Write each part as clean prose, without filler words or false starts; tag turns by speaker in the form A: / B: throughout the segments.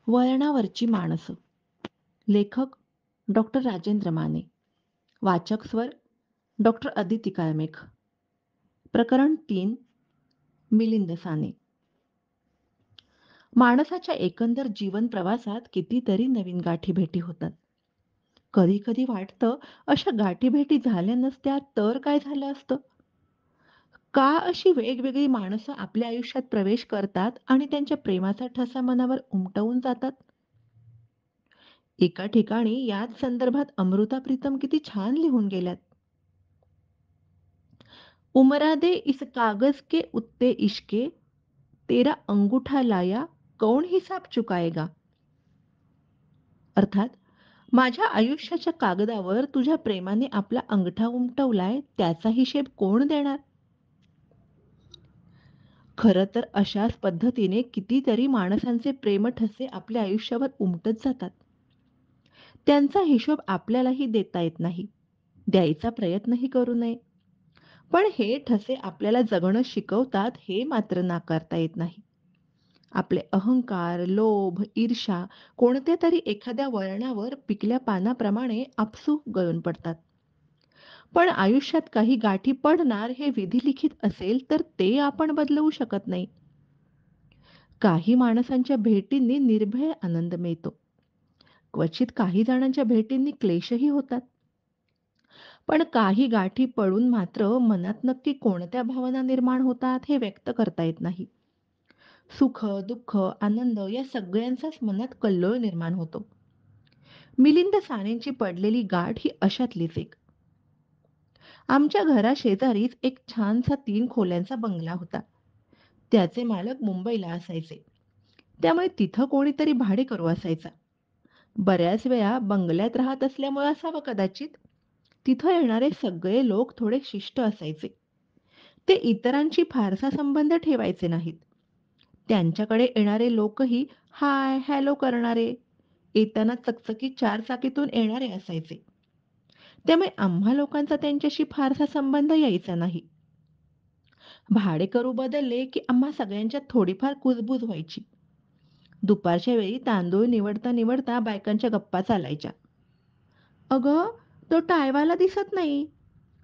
A: वळणावरची माणसं. लेखक डॉक्टर राजेंद्र माने. वाचक स्वर डॉक्टर अदिती काळमेघ. प्रकरण 3. मिलिंद साने. माणसाच्या एकंदर जीवन प्रवासात कितीतरी नवीन गाठीभेटी होतात. कधी कधी वाटतं अशा गाठीभेटी झाल्या नसत्या तर काय झालं असतं. का अशी वेगवेगळी माणसं आपल्या आयुष्यात प्रवेश करतात आणि त्यांच्या प्रेमाचा ठसा मनावर उमटवून जातात. एका ठिकाणी याच संदर्भात अमृता प्रीतम किती छान लिहून गेल्यात. उमरा दे इस कागज के उत्ते इश्के, तेरा अंगूठा लाया कौन हिसाब चुकाएगा. अर्थात, माझ्या आयुष्याच्या कागदावर तुझ्या प्रेमाने आपला अंगठा उमटवलाय, त्याचा हिशेब कोण देणार. खरं तर अशाच पद्धतीने कितीतरी माणसांचे प्रेमठसे आपल्या आयुष्यावर उमटत जातात. त्यांचा हिशोब आपल्यालाही देता येत नाही, द्यायचा प्रयत्नही करू नये. पण हे ठसे आपल्याला जगणं शिकवतात हे मात्र नाकारता येत नाही. आपले अहंकार, लोभ, ईर्ष्या कोणत्या तरी एखाद्या वळणावर पिकल्या पानाप्रमाणे आपसूक गळून पडतात. पण आयुष्यात काही गाठी पडणार हे विधिलिखित असेल तर ते आपण बदलवू शकत नाही. काही माणसांच्या भेटींनी निर्भय आनंद मिळतो. क्वचित काही जणांच्या भेटींनी क्लेशही होतात. पण काही गाठी पडून मात्र मनात नक्की कोणत्या भावना निर्माण होतात हे व्यक्त करता येत नाही. सुख, दुःख, आनंद या सगळ्यांचाच मनात कल्लोळ निर्माण होतो. मिलिंद सानेंची पडलेली गाठ ही अशातलीच एक. आमच्या घराशेजारीच एक छानसा 3 खोल्यांचा बंगला होता. त्याचे मालक मुंबईला असायचे. त्यामुळे तिथं कोणीतरी भाडेकरू असायचा. बऱ्याच वेळा बंगल्यात राहत असल्यामुळे असावं कदाचित, तिथं येणारे सगळे लोक थोडे शिष्ट असायचे. ते इतरांशी फारसा संबंध ठेवायचे नाहीत. त्यांच्याकडे येणारे लोकही हाय, हॅलो करणारे, येताना चकचकीत चारचाकीतून येणारे असायचे. त्यामुळे आम्हा लोकांचा त्यांच्याशी फारसा संबंध यायचा नाही. भाडेकरू बदलले की आम्हा सगळ्यांच्यात थोडीफार कुजबूज व्हायची. दुपारच्या वेळी तांदूळ निवडता निवडता बायकांच्या गप्पा चालायच्या. "अगं, तो टायवाला दिसत नाही.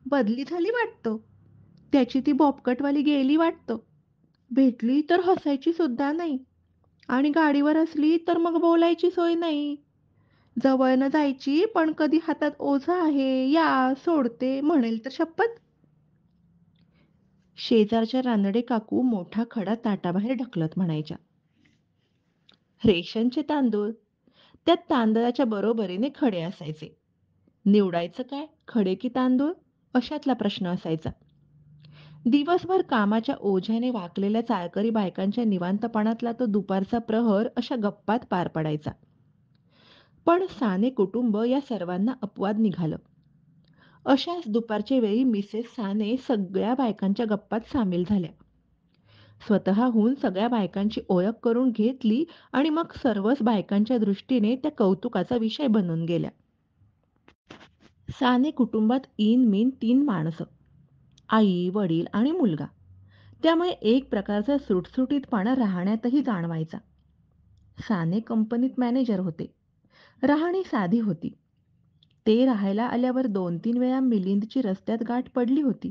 A: बदली झाली वाटतं. त्याची ती बॉबकटवाली गेली वाटतं. भेटली तर हसायची सुद्धा नाही. आणि गाडीवर असली तर मग बोलायची सोय नाही. जवळनं जायची पण कधी हातात ओझं आहे, या, सोडते म्हणेल तर शपथ." शेजारच्या रानडे काकू मोठा खडा ताटाबाहेर ढकलत म्हणायच्या. रेशनचे तांदूळ. त्यात तांदळाच्या बरोबरीने खडे असायचे. निवडायचं काय, खडे की तांदूळ, अशातला प्रश्न असायचा. दिवसभर कामाच्या ओझ्याने वाकलेल्या चाळकरी बायकांच्या निवांतपणातला तो दुपारचा प्रहर अशा गप्पात पार पडायचा. पण साने कुटुंब या सर्वांना अपवाद निघालं. अशाच दुपारच्या वेळी मिसेस साने सगळ्या बायकांच्या गप्पात सामील झाल्या. स्वतःहून सगळ्या बायकांची ओळख करून घेतली आणि मग सर्वच बायकांच्या दृष्टीने त्या कौतुकाचा विषय बनून गेल्या. साने कुटुंबात इन-मिन 3 माणसं, आई, वडील आणि मुलगा. त्यामुळे एक प्रकारचा सुटसुटीतपणा राहण्यातही जाणवायचा. साने कंपनीत मॅनेजर होते. राहणी साधी होती. ते राहायला आल्यावर 2-3 वेळा मिलिंदची रस्त्यात गाठ पडली होती.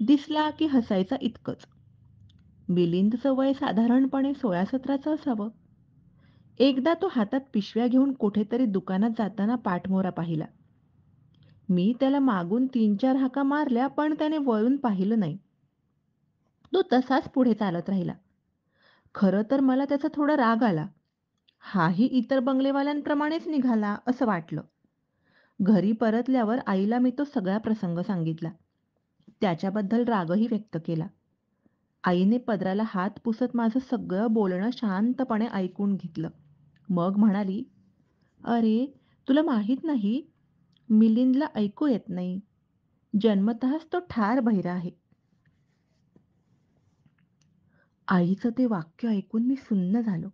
A: दिसला की हसायचा इतकंच. मिलिंदचं वय साधारणपणे 16-17चं असावं. एकदा तो हातात पिशव्या घेऊन कुठेतरी दुकानात जाताना पाठमोरा पाहिला. मी त्याला मागून 3-4 हाका मारल्या पण त्याने वळून पाहिलं नाही. तो तसाच पुढे चालत राहिला. खरं तर मला त्याचा थोडा राग आला. हाही इतर बंगलेवाल्यांप्रमाणेच निघाला असं वाटलं. घरी परतल्यावर आईला मी तो सगळा प्रसंग सांगितला. त्याच्याबद्दल रागही व्यक्त केला. आईने पदराला हात पुसत माझं सगळं बोलणं शांतपणे ऐकून घेतलं. मग म्हणाली, "अरे, तुला माहीत नाही, मिलिंदला ऐकू येत नाही. जन्मतःच तो ठार बहिरा आहे." आईचं ते वाक्य ऐकून मी सुन्न झालो.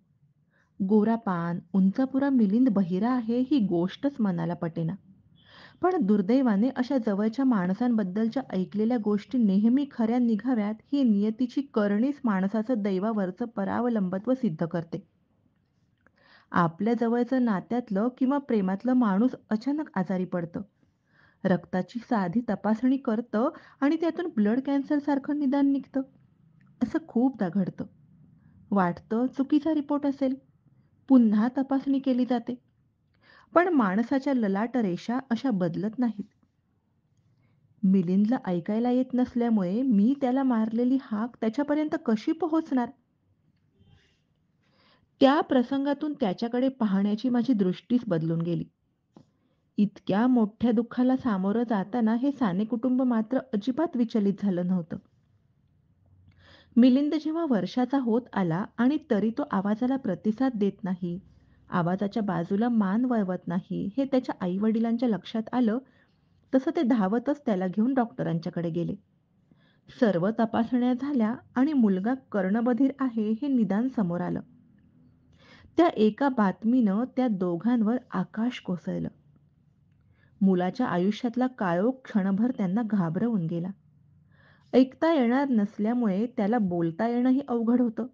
A: गोरापान, उंचापुरा मिलिंद बहिरा आहे ही गोष्टच मनाला पटेना. पण दुर्दैवाने अशा जवळच्या माणसांबद्दलच्या ऐकलेल्या गोष्टी नेहमी खऱ्या निघाव्यात ही नियतीची करणीच माणसाचं दैवावरचं परावलंबत्व सिद्ध करते. आपल्या जवळचं नात्यातलं किंवा प्रेमातलं माणूस अचानक आजारी पडतं. रक्ताची साधी तपासणी करतं आणि त्यातून ब्लड कॅन्सरसारखं निदान निघतं. असं खूपदा घडतं. वाटतं चुकीचा रिपोर्ट असेल. पुन्हा तपासणी केली जाते. पण माणसाच्या ललाट रेषा अशा बदलत नाहीत. मिलिंदला ऐकायला येत नसल्यामुळे मी त्याला मारलेली हाक त्याच्यापर्यंत कशी पोहोचणार? त्या प्रसंगातून त्याच्याकडे पाहण्याची माझी दृष्टीच बदलून गेली. इतक्या मोठ्या दुःखाला सामोरं जाताना हे साने कुटुंब मात्र अजिबात विचलित झालं नव्हतं. मिलिंद जेव्हा वर्षाचा होत आला आणि तरी तो आवाजाला प्रतिसाद देत नाही, आवाजाच्या बाजूला मान वळवत नाही, हे त्याच्या आई-वडिलांच्या लक्षात आलं, तसं ते धावतच त्याला घेऊन डॉक्टरांच्याकडे गेले. सर्व तपासण्या झाल्या आणि मुलगा कर्णबधीर आहे हे निदान समोर आलं. त्या एका बातमीनं त्या दोघांवर आकाश कोसळलं. मुलाच्या आयुष्यातला काळोख क्षणभर त्यांना घाबरवून गेला. ऐकता येणार नसल्यामुळे त्याला बोलता येणंही अवघड होतं.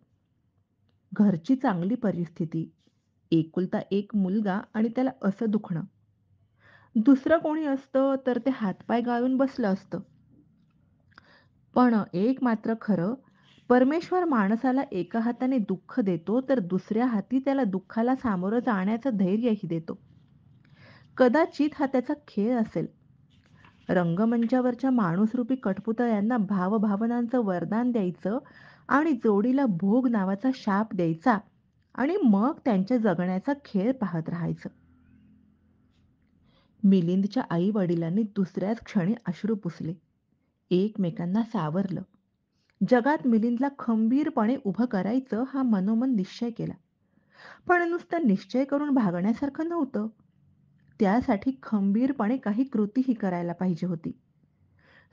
A: घरची चांगली परिस्थिती, एकुलता एक मुलगा आणि त्याला असं दुखणं. दुसरं कोणी असतं तर ते हातपाय गाळून बसलं असतं. पण एक मात्र खरं, परमेश्वर माणसाला एका हाताने दुःख देतो, तर दुसऱ्या हाती त्याला दुःखाला सामोरं जाण्याचं धैर्यही देतो. कदाचित हा त्याचा खेळ असेल. रंगमंचावरच्या माणूसरूपी कठपुतळ्यांना भावभावनांचं वरदान द्यायचं आणि जोडीला भोग नावाचा शाप द्यायचा आणि मग त्यांच्या जगण्याचा खेळ पाहत राहायचं. मिलिंदच्या आई-वडिलांनी दुसऱ्याच क्षणी अश्रू पुसले. एकमेकांना सावरलं. जगात मिलिंदला खंबीरपणे उभं करायचं हा मनोमन निश्चय केला. पण नुसतं निश्चय करून भागण्यासारखं नव्हतं. त्यासाठी खंबीरपणे काही कृतीही करायला पाहिजे होती.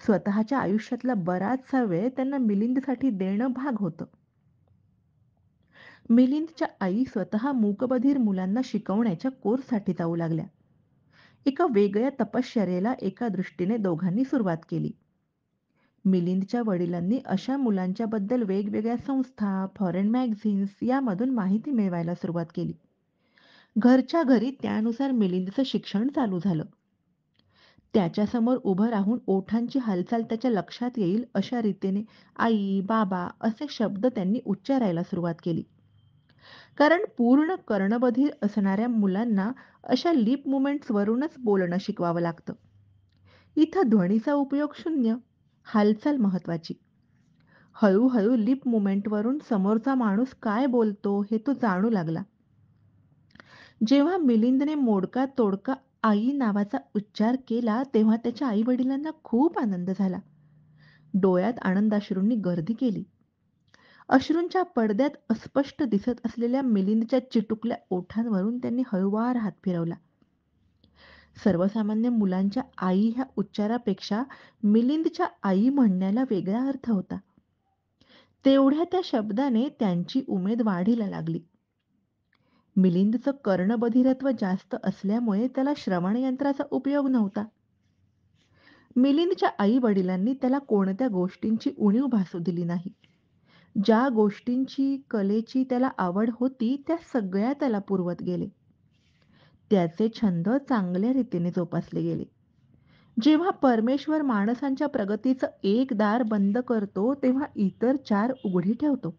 A: स्वतःच्या आयुष्यातला बराचसा वेळ त्यांना मिलिंदसाठी देणं भाग होतं. मिलिंदच्या आई स्वतः मूकबधीर मुलांना शिकवण्याच्या कोर्ससाठी जाऊ लागल्या. एका वेगळ्या तपश्चर्येला एका दृष्टीने दोघांनी सुरुवात केली. मिलिंदच्या वडिलांनी अशा मुलांच्याबद्दल वेगवेगळ्या संस्था, फॉरेन मॅगझिन्स यामधून माहिती मिळवायला सुरुवात केली. घरच्या घरी त्यानुसार मिलिंदचं शिक्षण चालू झालं. त्याच्यासमोर उभं राहून ओठांची हालचाल त्याच्या लक्षात येईल अशा रीतीने आई, बाबा असे शब्द त्यांनी उच्चारायला सुरुवात केली. कारण पूर्ण कर्णबधीर असणाऱ्या मुलांना अशा लिप मुव्हमेंट्सवरूनच बोलणं शिकवावं लागतं. इथं ध्वनीचा उपयोग शून्य, हालचाल महत्वाची. हळू-हळू लिप मुव्हमेंटवरून समोरचा माणूस काय बोलतो हे तो जाणू लागला. जेव्हा मिलिंदने मोडका तोडका आई नावाचा उच्चार केला तेव्हा त्याच्या आई-वडिलांना खूप आनंद झाला. डोळ्यात आनंदाश्रूंनी गर्दी केली. अश्रूंच्या पडद्यात अस्पष्ट दिसत असलेल्या मिलिंदच्या चिटुकल्या ओठांवरून त्यांनी हळूवार हात फिरवला. सर्वसामान्य मुलांच्या आई ह्या उच्चारापेक्षा मिलिंदच्या आई म्हणण्याला वेगळा अर्थ होता. तेवढ्या त्या शब्दाने त्यांची उमेद वाढीला लागली. मिलिंदचं कर्णबधिरत्व जास्त असल्यामुळे त्याला श्रवणयंत्राचा उपयोग नव्हता. मिलिंदच्या आई-वडिलांनी त्याला कोणत्या गोष्टींची उणीव भासू दिली नाही. ज्या गोष्टींची, कलेची त्याला आवड होती त्या सगळ्या त्याला पुरवत गेले. त्याचे छंद चांगल्या रीतीने जोपासले गेले. जेव्हा परमेश्वर माणसांच्या प्रगतीचं एक दार बंद करतो, तेव्हा इतर 4 उघडी ठेवतो.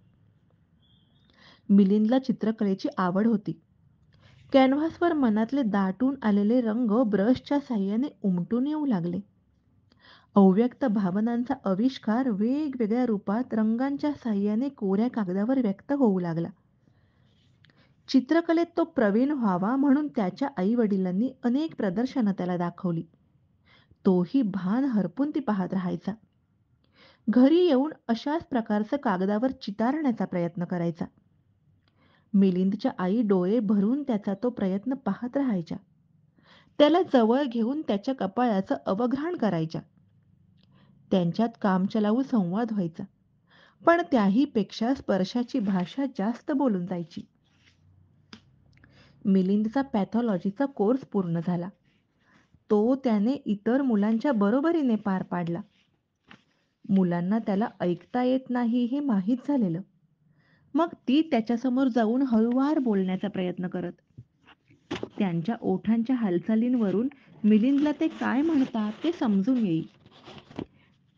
A: मिलिंदला चित्रकलेची आवड होती. कॅनव्हासवर मनातले दाटून आलेले रंग ब्रशच्या साहाय्याने उमटून येऊ लागले. अव्यक्त भावनांचा आविष्कार वेगवेगळ्या रूपात रंगांच्या साहाय्याने कोऱ्या कागदावर व्यक्त होऊ लागला. चित्रकलेत तो प्रवीण व्हावा म्हणून त्याच्या आई-वडिलांनी अनेक प्रदर्शनं त्याला दाखवली. तोही भान हरपून ती पाहत राहायचा. घरी येऊन अशाच प्रकारचं कागदावर चितारण्याचा प्रयत्न करायचा. मिलिंदच्या आई डोळे भरून त्याचा तो प्रयत्न पाहत राहायच्या. त्याला जवळ घेऊन त्याच्या कपाळाचं अवघ्राण करायच्या. त्यांच्यात कामचलाऊ संवाद व्हायचा. पण त्याही पेक्षा स्पर्शाची भाषा जास्त बोलून जायची. मिलिंदचा पॅथॉलॉजीचा कोर्स पूर्ण झाला. तो त्याने इतर मुलांच्या बरोबरीने पार पाडला. मुलांना त्याला ऐकता येत नाही हे माहीत झालेलं. मग ती त्याच्यासमोर जाऊन हळूवार बोलण्याचा प्रयत्न करत. त्यांच्या ओठांच्या हालचालींवरून मिलिंदला ते काय म्हणतात ते समजून येई.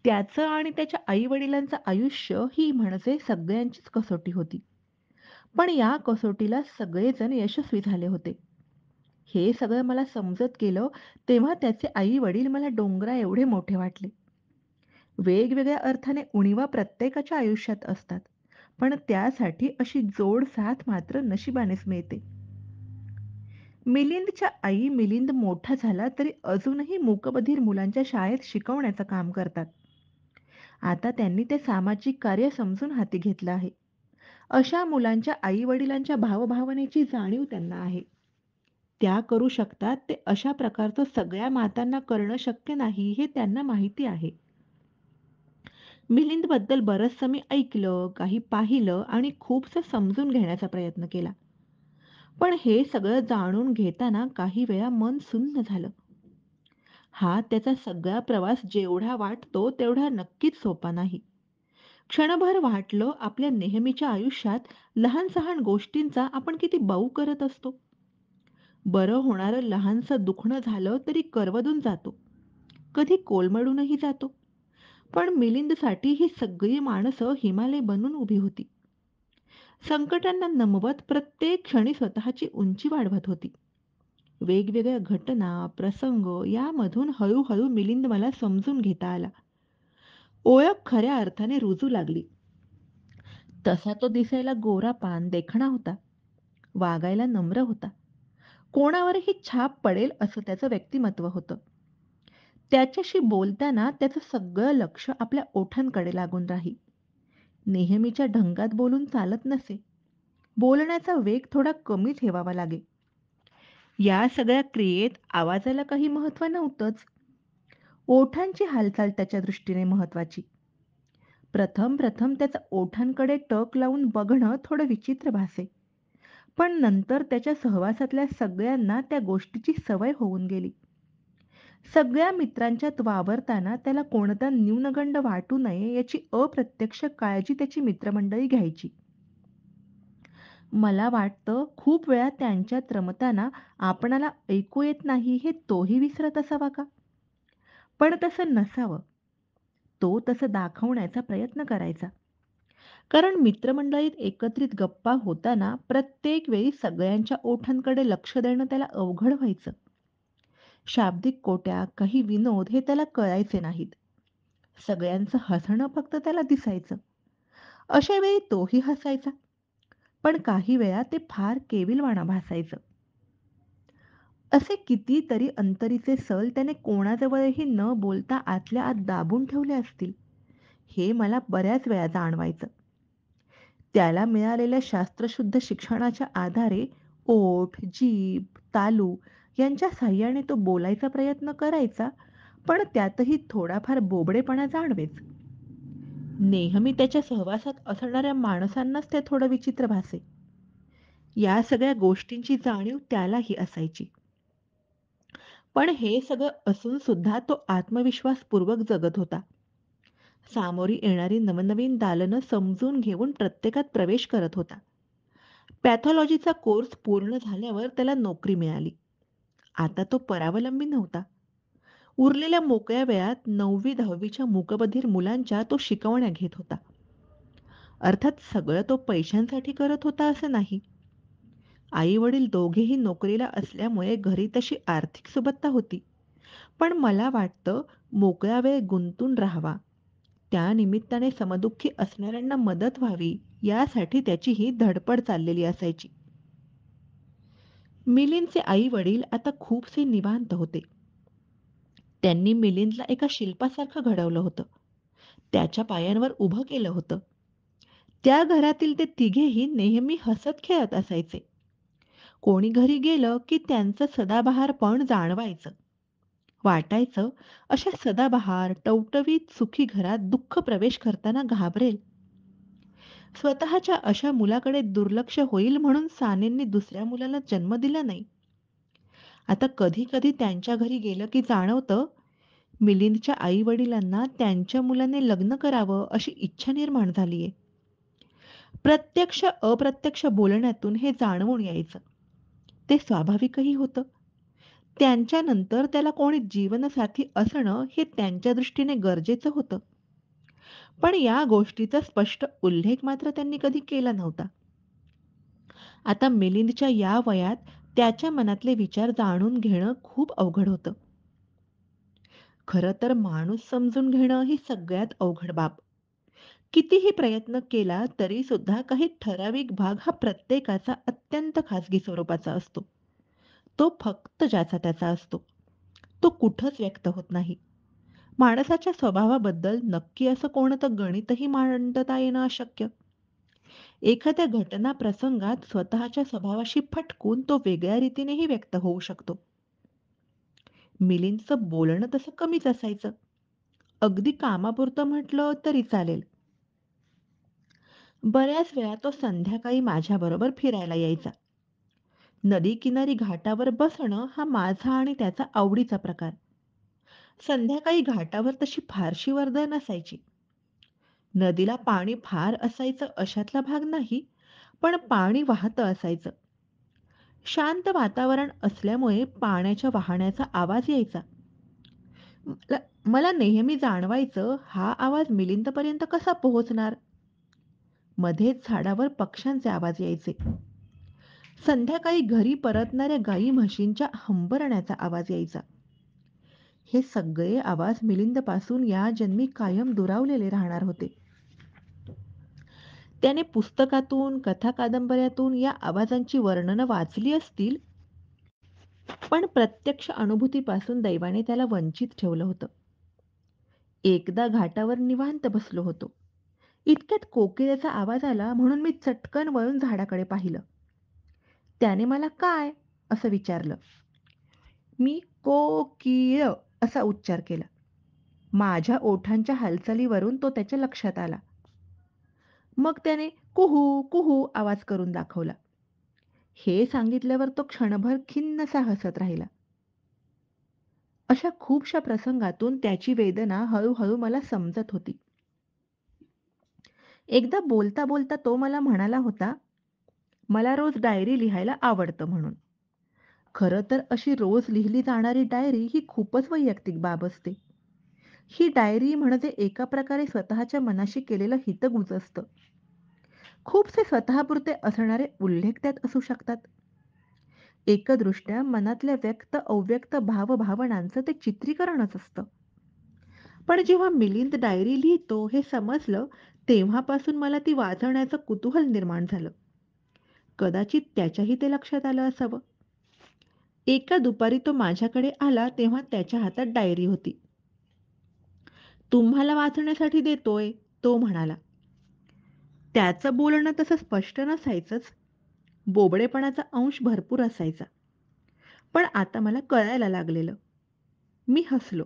A: त्याचं आणि त्याच्या आई-वडिलांचं आयुष्य ही म्हणजे सगळ्यांचीच कसोटी होती. पण या कसोटीला सगळेजण यशस्वी झाले होते. हे सगळं मला समजत गेलं तेव्हा त्याचे आई-वडील मला डोंगराएवढे मोठे वाटले. वेगवेगळ्या अर्थाने उणिवा प्रत्येकाच्या आयुष्यात असतात. पण त्यासाठी अशी जोड साथ मात्र नशिबानेच मिळते. मिलिंदच्या आई मिलिंद मोठा झाला तरी अजूनही मूकबधीर मुलांच्या शाळेत शिकवण्याचं काम करतात. आता त्यांनी ते सामाजिक कार्य समजून हाती घेतलं आहे. अशा मुलांच्या आई-वडिलांच्या भावभावनेची जाणीव त्यांना आहे. त्या करू शकतात ते अशा प्रकारचं सगळ्या मातांना करणं शक्य नाही हे त्यांना माहिती आहे. मिलिंदबद्दल बरचसं मी ऐकलं, काही पाहिलं आणि खूपसं समजून घेण्याचा प्रयत्न केला. पण हे सगळं जाणून घेताना काही वेळा मन सुन्न झालं. हा त्याचा सगळा प्रवास जेवढा वाटतो तेवढा नक्कीच सोपा नाही. क्षणभर वाटलं आपल्या नेहमीच्या आयुष्यात लहान-सहान गोष्टींचा आपण किती बाऊ करत असतो. बरं होणारं लहानसं दुखणं झालं तरी करवदून जातो. कधी कोलमडूनही जातो. पण मिलिंदसाठी ही सगळी माणसं हिमालय बनून उभी होती. संकटांना नमवत प्रत्येक क्षणी स्वतःची उंची वाढवत होती. वेगवेगळ्या घटना, प्रसंग यामधून हळू मिलिंद मला समजून घेता आला. ओळख खऱ्या अर्थाने रुजू लागली. तसा तो दिसायला गोरापान, देखणा होता. वागायला नम्र होता. कोणावरही छाप पडेल असं त्याचं व्यक्तिमत्व होतं. त्याच्याशी बोलताना त्याचं सगळं लक्ष आपल्या ओठांकडे लागून राही. नेहमीच्या ढंगात बोलून चालत नसे. बोलण्याचा वेग थोडा कमी ठेवावा लागे. या सगळ्या क्रियेत आवाजाला काही महत्त्व नव्हतंच. ओठांची हालचाल त्याच्या दृष्टीने महत्त्वाची. प्रथम त्याचा ओठांकडे टक लावून बघणं थोडं विचित्र भासे. पण नंतर त्याच्या सहवासातल्या सगळ्यांना त्या गोष्टीची सवय होऊन गेली. सगळ्या मित्रांच्यात वावरताना त्याला कोणता न्यूनगंड वाटू नये याची अप्रत्यक्ष काळजी त्याची मित्रमंडळी घ्यायची. मला वाटतं खूप वेळा त्यांच्यात रमताना आपणाला ऐकू येत नाही हे तोही विसरत असावा का? पण तसं नसावं. तो तसं दाखवण्याचा प्रयत्न करायचा. कारण मित्रमंडळीत एकत्रित गप्पा होताना प्रत्येक वेळी सगळ्यांच्या ओठांकडे लक्ष देणं त्याला अवघड व्हायचं. शाब्दिक कोट्या, काही विनोद हे त्याला कळायचे नाहीत. सगळ्यांचं हसणं फक्त त्याला दिसायचं. अशा वेळी तोही हसायचा. पण काही वेळा ते फार केविलवाणा भासायचं. असे कितीतरी अंतरीचे सल त्याने कोणाजवळही न बोलता आतल्या आत दाबून ठेवले असतील, हे मला बऱ्याच वेळा जाणवायचं. त्याला मिळालेल्या शास्त्रशुद्ध शिक्षणाच्या आधारे ओठ, जीभ, तालू यांच्या साहाय्याने तो बोलायचा प्रयत्न करायचा, पण त्यातही थोडाफार बोबडेपणा जाणवेच. नेहमी त्याच्या सहवासात असणाऱ्या माणसांनाच ते थोडं विचित्र भासे. या सगळ्या गोष्टींची जाणीव त्यालाही असायची. पण हे सगळं असून सुद्धा तो आत्मविश्वासपूर्वक जगत होता. सामोरी येणारी नवनवीन दालनं समजून घेऊन प्रत्येकात प्रवेश करत होता. पॅथॉलॉजीचा कोर्स पूर्ण झाल्यावर त्याला नोकरी मिळाली. आता तो परावलंबी नव्हता. उरलेल्या मोकळ्या वेळात 9वी-10वीच्या मूकबधीर मुलांच्या तो शिकवण्या घेत होता. अर्थात सगळं तो पैशांसाठी करत होता असं नाही. आई-वडील दोघेही नोकरीला असल्यामुळे घरी तशी आर्थिक सुबत्ता होती. पण मला वाटतं मोकळा वेळ गुंतून राहावा. त्या निमित्ताने समदुःखी असणाऱ्यांना मदत व्हावी यासाठी त्याची ही धडपड चाललेली असायची. मिलिंदचे आई-वडील आता खूपसे निवांत होते. त्यांनी मिलिंदला एका शिल्पासारखं घडवलं होतं. त्याच्या पायांवर उभं केलं होतं. त्या घरातील ते तिघेही नेहमी हसत-खेळत असायचे. कोणी घरी गेलं की त्यांचं सदाबहारपण जाणवायचं. वाटायचं अशा सदाबहार, टवटवीत सुखी घरात दुःख प्रवेश करताना घाबरेल. स्वतःच्या अशा मुलाकडे दुर्लक्ष होईल म्हणून सानेंनी दुसऱ्या मुलाला जन्म दिला नाही. आता कधी-कधी त्यांच्या घरी गेलं की जाणवतं, मिलिंदच्या आई-वडिलांना त्यांच्या मुलाने लग्न करावं अशी इच्छा निर्माण झालीये. प्रत्यक्ष अप्रत्यक्ष बोलण्यातून हे जाणवून यायचं. ते स्वाभाविकही होतं. त्यांच्यानंतर त्याला कोणी जीवनसाथी असणं हे त्यांच्या दृष्टीने गरजेचं होतं. पण या गोष्टीचा स्पष्ट उल्लेख मात्र त्यांनी कधी केला नव्हता. आता मिलिंदच्या या वयात त्याच्या मनातले विचार जाणून घेणं खूप अवघड होतं. खरं तर माणूस समजून घेणं ही सगळ्यात अवघड बाब. कितीही प्रयत्न केला तरी सुद्धा काही ठराविक भाग हा प्रत्येकाचा अत्यंत खाजगी स्वरूपाचा असतो. तो फक्त ज्याचा त्याचा असतो. तो कुठंच व्यक्त होत नाही. माणसाच्या स्वभावाबद्दल नक्की असं कोणतं गणितही मांडता येणं अशक्य. एखाद्या घटना प्रसंगात स्वतःच्या स्वभावाशी फटकून तो वेगळ्या रीतीनेही व्यक्त होऊ शकतो. मिलिंदचं बोलणं तसं कमीच असायचं. अगदी कामापुरतं म्हटलं तरी चालेल. बऱ्याच वेळा तो संध्याकाळी माझ्याबरोबर फिरायला यायचा. नदीकिनारी घाटावर बसणं हा माझा आणि त्याचा आवडीचा प्रकार. संध्याकाळी घाटावर तशी फारशी वर्दळ नसायची. नदीला पाणी फार असायचं अशातला भाग नाही, पण पाणी वाहतं असायचं. शांत वातावरण असल्यामुळे पाण्याच्या वाहण्याचा आवाज यायचा. मला मला नेहमी जाणवायचं हा आवाज मिलिंदपर्यंत कसा पोहोचणार? मध्येच झाडावर पक्ष्यांचे आवाज यायचे. संध्याकाळी घरी परतणाऱ्या गाई म्हशींच्या हंबरण्याचा आवाज यायचा. हे सगळे आवाज मिलिंदपासून या जन्मी कायम दुरावलेले राहणार होते. त्याने पुस्तकातून, कथा कादंबऱ्यातून या आवाजांची वर्णनं वाचली असतील, पण प्रत्यक्ष अनुभूतीपासून दैवाने त्याला वंचित ठेवलं होतं. एकदा घाटावर निवांत बसलो होतो. इतक्यात कोकिळेचा आवाज आला म्हणून मी चटकन वळून झाडाकडे पाहिलं. त्याने मला "काय?" असं विचारलं. मी "कोकिळ" असा उच्चार केला. माझ्या ओठांच्या हालचालीवरून तो त्याच्या लक्षात आला. मग त्याने "कुहू, कुहू" आवाज करून दाखवला. हे सांगितल्यावर तो क्षणभर खिन्नसा हसत राहिला. अशा खूपशा प्रसंगातून त्याची वेदना हळू मला समजत होती. एकदा बोलता बोलता तो मला म्हणाला होता, "मला रोज डायरी लिहायला आवडतं" म्हणून. खरं तर अशी रोज लिहिली जाणारी डायरी ही खूपच वैयक्तिक बाब असते. ही डायरी म्हणजे एका प्रकारे स्वतःच्या मनाशी केलेलं हितगुज असतं. खूपसे स्वतःपुरते असणारे उल्लेख त्यात असू शकतात. एकदृष्ट्या मनातल्या व्यक्त-अव्यक्त भावभावनांचं ते चित्रीकरणच असतं. पण जेव्हा मिलिंद डायरी लिहितो हे समजलं, तेव्हापासून मला ती वाचण्याचं कुतूहल निर्माण झालं. कदाचित त्याच्याही ते लक्षात आलं असावं. एका दुपारी तो माझ्याकडे आला तेव्हा त्याच्या हातात डायरी होती. "तुम्हाला वाचण्यासाठी देतोय," तो म्हणाला. त्याचं बोलणं तसं स्पष्ट नसायचंच. बोबडेपणाचा अंश भरपूर असायचा. पण आता मला कळायला लागलेलं. मी हसलो.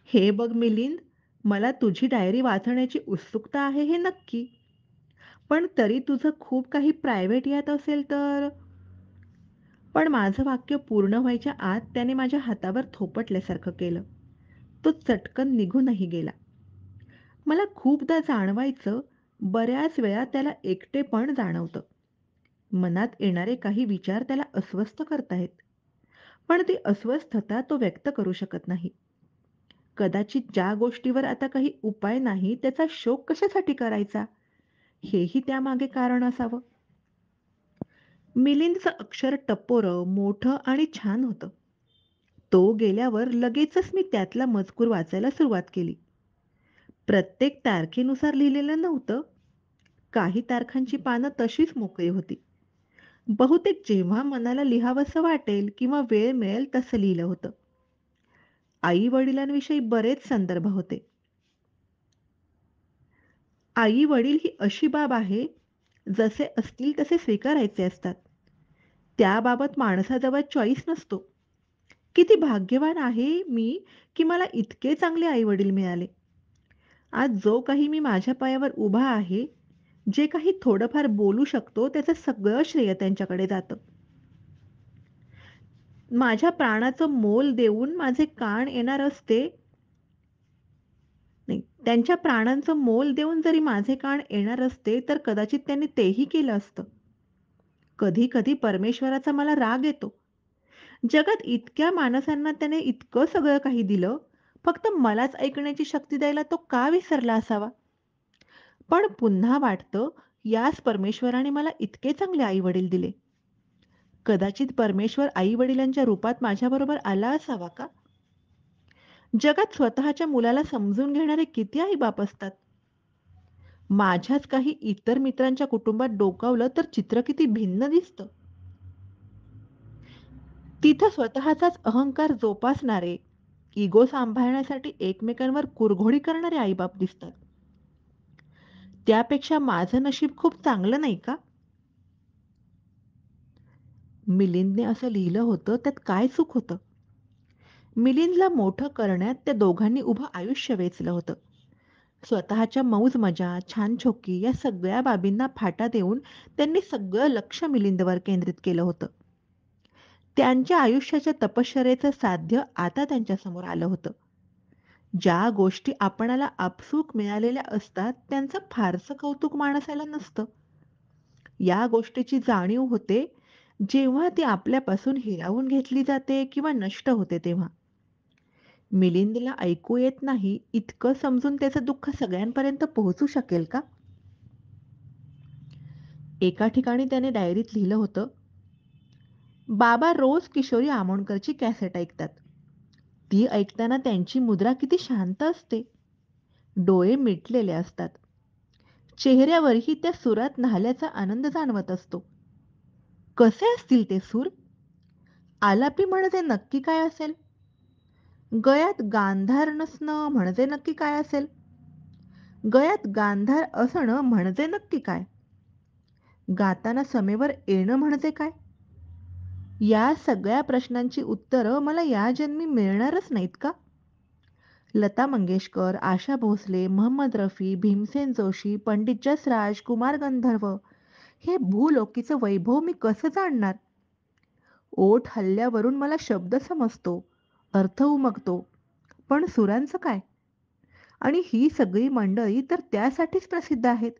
A: "हे बघ मिलिंद, मला तुझी डायरी वाचण्याची उत्सुकता आहे हे नक्की. पण तरी तुझं खूप काही प्रायव्हेट यात असेल तर?" पण माझं वाक्य पूर्ण व्हायच्या आत त्याने माझ्या हातावर थोपटल्यासारखं केलं. तो चटकन निघूनही गेला. मला खूपदा जाणवायचं, बऱ्याच वेळा त्याला एकटेपण जाणवतं. मनात येणारे काही विचार त्याला अस्वस्थ करताहेत. पण ती अस्वस्थता तो व्यक्त करू शकत नाही. कदाचित ज्या गोष्टीवर आता काही उपाय नाही त्याचा शोक कशासाठी करायचा? हेही त्यामागे कारण असावं. मिलिंदचं अक्षर टपोरं, मोठं आणि छान होतं. तो गेल्यावर लगेचच मी त्यातला मजकूर वाचायला सुरुवात केली. प्रत्येक तारखेनुसार लिहिलेलं नव्हतं. काही तारखांची पानं तशीच मोकळी होती. बहुतेक जेव्हा मनाला लिहावंसं वाटेल किंवा वेळ मिळेल तसं लिहिलं होतं. आई-वडिलांविषयी बरेच संदर्भ होते. आई-वडील ही अशी बाब आहे, जसे असतील तसे स्वीकारायचे असतात. त्याबाबत माणसाजवळ चॉईस नसतो. किती भाग्यवान आहे मी, की मला इतके चांगले आई-वडील मिळाले. आज जो काही मी माझ्या पायावर उभा आहे, जे काही थोडंफार बोलू शकतो, त्याचं सगळं श्रेय त्यांच्याकडे जातं. माझ्या प्राणाचं मोल देऊन माझे कान येणार असते नाही, त्यांच्या प्राणांचं मोल देऊन जरी माझे कान येणार असते, तर कदाचित त्यांनी तेही केलं असतं. कधी-कधी परमेश्वराचा मला राग येतो. जगात इतक्या माणसांना त्याने इतकं सगळं काही दिलं, फक्त मलाच ऐकण्याची शक्ती द्यायला तो का विसरला असावा? पण पुन्हा वाटतं, याच परमेश्वराने मला इतके चांगले आई-वडील दिले. कदाचित परमेश्वर आई-वडिलांच्या रूपात माझ्याबरोबर आला असावा का? जगात स्वतःच्या मुलाला समजून घेणारे किती आई-बाप असतात. माझ्याच काही इतर मित्रांच्या कुटुंबात डोकावलं तर चित्र किती भिन्न दिसतं. तिथं स्वतःचाच अहंकार जोपासणारे, इगो सांभाळण्यासाठी एकमेकांवर कुरघोडी करणारे आई-बाप दिसतात. त्यापेक्षा माझं नशीब खूप चांगलं नाही का? मिलिंदने असं लिहिलं होतं, त्यात काय चूक होतं? मिलिंदला मोठं करण्यात त्या दोघांनी उभं आयुष्य वेचलं होतं. स्वतःच्या मौज-मजा, छान-छोकी या सगळ्या बाबींना फाटा देऊन त्यांनी सगळं लक्ष मिलिंदवर केंद्रित केलं होतं. त्यांच्या आयुष्याच्या तपश्चर्येचं साध्य आता त्यांच्यासमोर आलं होतं. ज्या गोष्टी आपणाला आपसूक मिळालेल्या असतात, त्यांचं फारसं कौतुक माणसाला नसतं. या गोष्टीची जाणीव होते, जेव्हा ती आपल्यापासून हिरावून घेतली जाते किंवा नष्ट होते तेव्हा. मिलिंदला ऐकू येत नाही इतकं समजून त्याचं दुःख सगळ्यांपर्यंत पोहोचू शकेल का? एका ठिकाणी त्याने डायरीत लिहिलं होतं, बाबा रोज किशोरी आमोणकरची कॅसेट ऐकतात. ती ऐकताना त्यांची मुद्रा किती शांत असते. डोळे मिटलेले असतात. चेहऱ्यावरही त्या सुरात न्हाल्याचा आनंद जाणवत असतो. कसे असतील ते सूर? आलापी म्हणजे नक्की काय असेल? गळ्यात गांधार नसणं म्हणजे नक्की काय असेल? गळ्यात गांधार असणं म्हणजे नक्की काय? गाताना समेवर येणं म्हणजे काय? या सगळ्या प्रश्नांची उत्तरं मला या जन्मी मिळणारच नाहीत का? लता मंगेशकर, आशा भोसले, मोहम्मद रफी, भीमसेन जोशी, पंडित जसराज, कुमार गंधर्व हे भूलोकीचं वैभव मी कसं जाणणार? ओठ हलल्यावरून मला शब्द समजतो, अर्थ उमगतो. पण सुरांचं काय? आणि ही सगळी मंडळी तर त्यासाठीच प्रसिद्ध आहेत.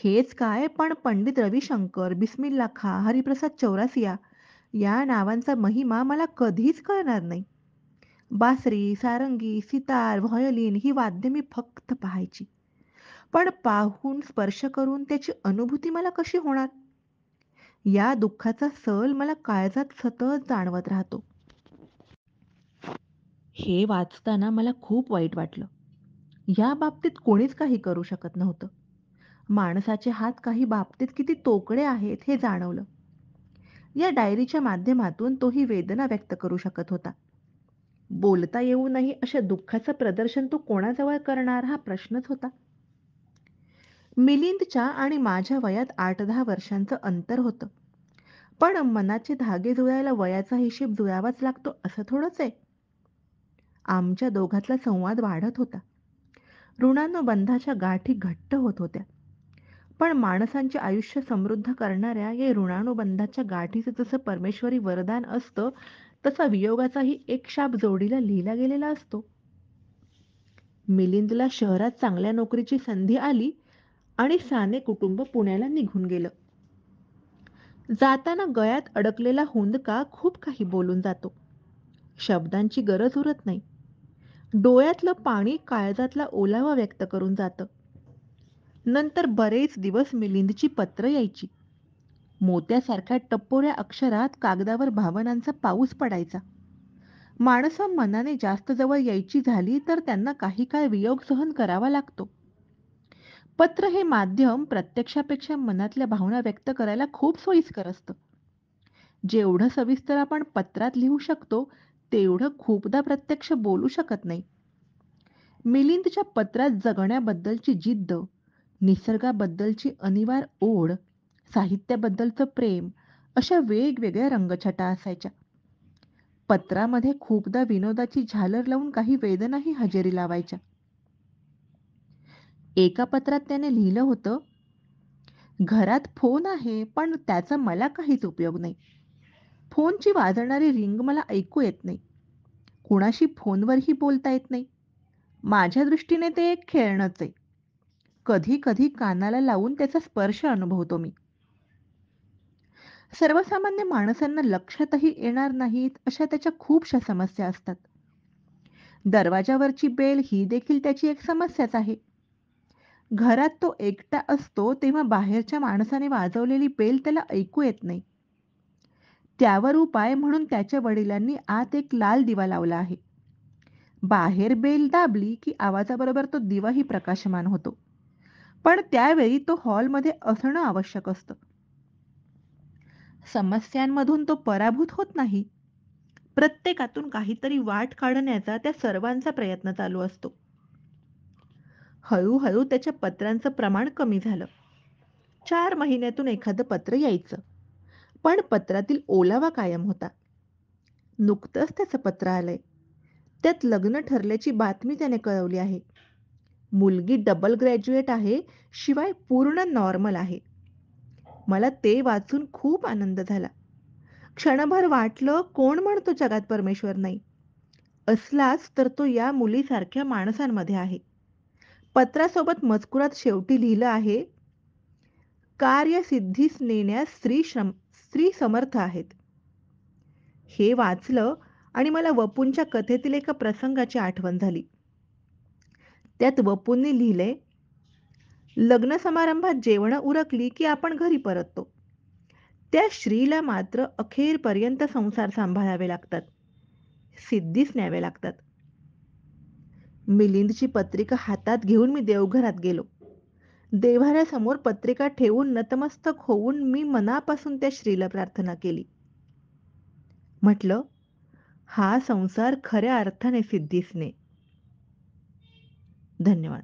A: हेच काय, पण पंडित रविशंकर, बिस्मिल्ला खां, हरिप्रसाद चौरासिया या नावांचा महिमा मला कधीच कळणार नाही. बासरी, सारंगी, सितार, व्हायोलिन ही वाद्य मी फक्त पाहायची. पण पाहून, स्पर्श करून त्याची अनुभूती मला कशी होणार? या दुःखाचा सल मला काळजात सतत जाणवत राहतो. हे वाचताना मला खूप वाईट वाटलं. या बाबतीत कोणीच काही करू शकत नव्हतं. माणसाचे हात काही बाबतीत किती तोकडे आहेत हे जाणवलं. या डायरीच्या माध्यमातून तो ही वेदना व्यक्त करू शकत होता. बोलता येऊ नये अशा दुःखाचं प्रदर्शन तो कोणाजवळ करणार हा प्रश्नच होता. मिलिंदच्या आणि माझ्या वयात 8-10 वर्षांचं अंतर होतं. पण मनाचे धागे जुळायला वयाचा हिशेब जुळावाच लागतो असं थोडंच आहे. आमच्या दोघातला संवाद वाढत होता. ऋणानुबंधाच्या गाठी घट्ट होत होत्या. पण माणसांचे आयुष्य समृद्ध करणाऱ्या या ऋणानुबंधाच्या गाठीचं जसं परमेश्वरी वरदान असतं, तसा वियोगाचाही एक शाप जोडीला लिहिला गेलेला असतो. मिलिंदला शहरात चांगल्या नोकरीची संधी आली आणि साने कुटुंब पुण्याला निघून गेलं. जाताना गळ्यात अडकलेला हुंदका खूप काही बोलून जातो. शब्दांची गरज उरत नाही. डोळ्यातलं पाणी काळजातला ओलावा व्यक्त करून जातं. नंतर बरेच दिवस मिलिंदची पत्र यायची. मोत्यासारख्या टपोऱ्या अक्षरात कागदावर भावनांचा पाऊस पडायचा. माणसं मनाने जास्त जवळ यायची झाली तर त्यांना काही काळ वियोग सहन करावा लागतो. पत्र हे माध्यम प्रत्यक्षापेक्षा मनातल्या भावना व्यक्त करायला खूप सोयीस्कर असतं. जेवढं सविस्तर आपण पत्रात लिहू शकतो, तेवढं खूपदा प्रत्यक्ष बोलू शकत नाही. मिलिंदच्या पत्रात जगण्याबद्दलची जिद्द, निसर्गाबद्दलची अनिवार्य ओढ, साहित्याबद्दलचं प्रेम अशा वेगवेगळ्या रंगछटा असायच्या. पत्रामध्ये खूपदा विनोदाची झालर लावून काही वेदनाही हजेरी लावायच्या. एका पत्रात त्याने लिहिलं होतं, घरात फोन आहे, पण त्याचा मला काहीच उपयोग नाही. फोनची वाजणारी रिंग मला ऐकू येत नाही. कुणाशी फोनवरही बोलता येत नाही. माझ्या दृष्टीने ते एक खेळणंच आहे. कधी-कधी कानाला लावून त्याचा स्पर्श अनुभवतो मी. सर्वसामान्य माणसांना लक्षातही येणार नाहीत अशा त्याच्या खूपशा समस्या असतात. दरवाजावरची बेल ही देखील त्याची एक समस्याच आहे. घरात तो एकटा असतो तेव्हा बाहेरच्या माणसाने वाजवलेली बेल त्याला ऐकू येत नाही. त्यावर उपाय म्हणून त्याच्या वडिलांनी आत एक लाल दिवा लावला आहे. बाहेर बेल दाबली की आवाजाबरोबर तो दिवाही प्रकाशमान होतो. पण त्यावेळी तो हॉलमध्ये असणं आवश्यक असतं. समस्यांमधून तो पराभूत होत नाही. प्रत्येकातून काहीतरी वाट काढण्याचा त्या सर्वांचा प्रयत्न चालू असतो. हळू-हळू त्याच्या पत्रांचं प्रमाण कमी झालं. 4 महिन्यातून एखादं पत्र यायचं. पण पत्रातील ओलावा कायम होता. नुकतंच त्याचं पत्र आलंय. त्यात लग्न ठरल्याची बातमी त्याने कळवली आहे. मुलगी डबल ग्रॅज्युएट आहे, शिवाय पूर्ण नॉर्मल आहे. मला ते वाचून खूप आनंद झाला. क्षणभर वाटलं, कोण म्हणतो जगात परमेश्वर नाही? असलाच तर तो या मुलीसारख्या माणसांमध्ये आहे. पत्रासोबत मजकुरात शेवटी लिहिलं आहे, "कार्यसिद्धीस नेण्यास स्त्री समर्थ आहेत." हे वाचलं आणि मला वपूंच्या कथेतील एका प्रसंगाची आठवण झाली. त्यात वपूंनी लिहिलंय, "लग्न समारंभात जेवणं उरकली की आपण घरी परततो. त्या स्त्रीला मात्र अखेरपर्यंत संसार सांभाळावे लागतात. सिद्धीस न्यावे लागतात." मिलिंदची पत्रिका हातात घेऊन मी देवघरात गेलो. देव्हाऱ्यासमोर पत्रिका ठेवून नतमस्तक होऊन मी मनापासून त्या स्त्रीला प्रार्थना केली. म्हटलं, "हा संसार खऱ्या अर्थाने सिद्धीस ने." धन्यवाद.